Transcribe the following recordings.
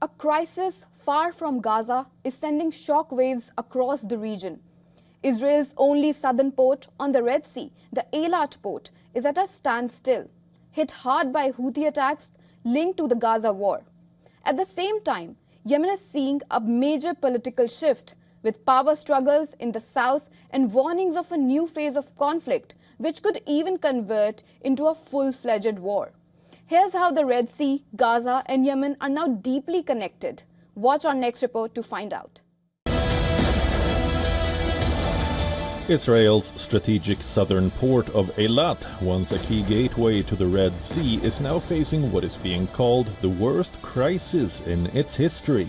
A crisis far from Gaza is sending shockwaves across the region. Israel's only southern port on the Red Sea, the Eilat port, is at a standstill, hit hard by Houthi attacks linked to the Gaza war. At the same time, Yemen is seeing a major political shift, with power struggles in the south and warnings of a new phase of conflict, which could even convert into a full-fledged war. Here's how the Red Sea, Gaza and Yemen are now deeply connected. Watch our next report to find out. Israel's strategic southern port of Eilat, once a key gateway to the Red Sea, is now facing what is being called the worst crisis in its history.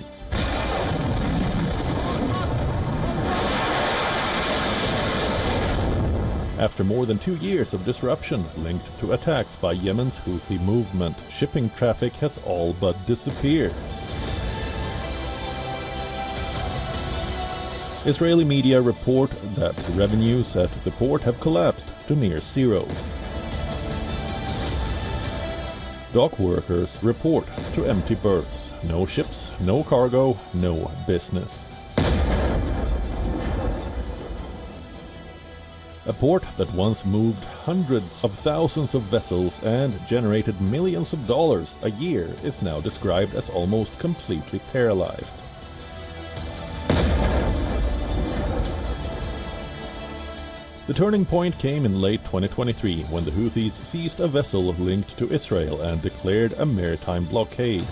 After more than 2 years of disruption linked to attacks by Yemen's Houthi movement, shipping traffic has all but disappeared. Israeli media report that revenues at the port have collapsed to near zero. Dock workers report to empty berths. No ships, no cargo, no business. A port that once moved hundreds of thousands of vessels and generated millions of dollars a year is now described as almost completely paralyzed. The turning point came in late 2023 when the Houthis seized a vessel linked to Israel and declared a maritime blockade.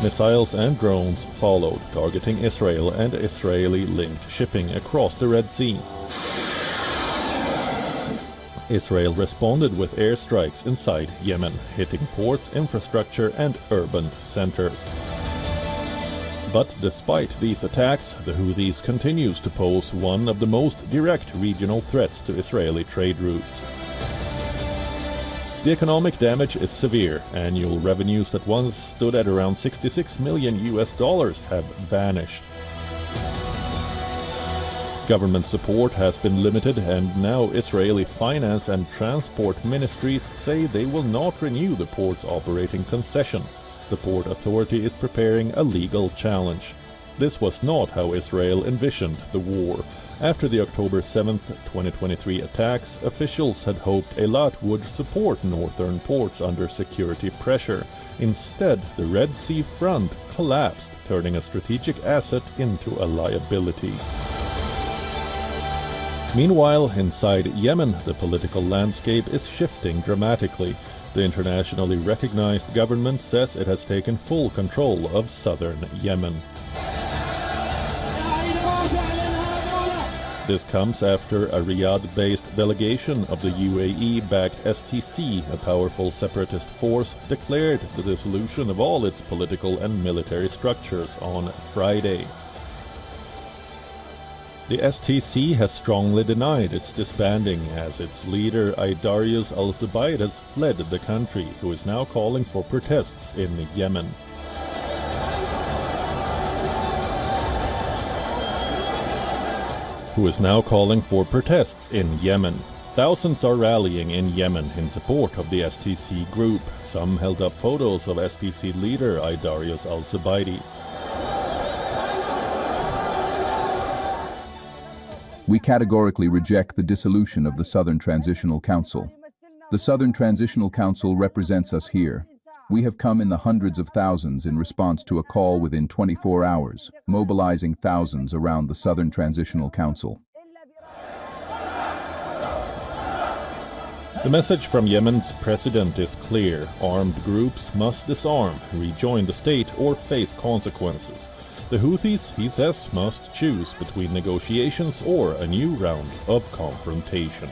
Missiles and drones followed, targeting Israel and Israeli-linked shipping across the Red Sea. Israel responded with airstrikes inside Yemen, hitting ports, infrastructure and urban centers. But despite these attacks, the Houthis continues to pose one of the most direct regional threats to Israeli trade routes. The economic damage is severe. Annual revenues that once stood at around $66 million have vanished. Government support has been limited, and now Israeli finance and transport ministries say they will not renew the port's operating concession. The port authority is preparing a legal challenge. This was not how Israel envisioned the war. After the October 7, 2023 attacks, officials had hoped Eilat would support northern ports under security pressure. Instead, the Red Sea front collapsed, turning a strategic asset into a liability. Meanwhile, inside Yemen, the political landscape is shifting dramatically. The internationally recognized government says it has taken full control of southern Yemen. This comes after a Riyadh-based delegation of the UAE-backed STC, a powerful separatist force, declared the dissolution of all its political and military structures on Friday. The STC has strongly denied its disbanding, as its leader Aydarius al-Zubayr has fled the country, who is now calling for protests in Yemen. Thousands are rallying in Yemen in support of the STC group. Some held up photos of STC leader Aydarius al-Zubayr. We categorically reject the dissolution of the Southern Transitional Council. The Southern Transitional Council represents us here. We have come in the hundreds of thousands in response to a call within 24 hours, mobilizing thousands around the Southern Transitional Council. The message from Yemen's president is clear. Armed groups must disarm, rejoin the state, or face consequences. The Houthis, he says, must choose between negotiations or a new round of confrontation.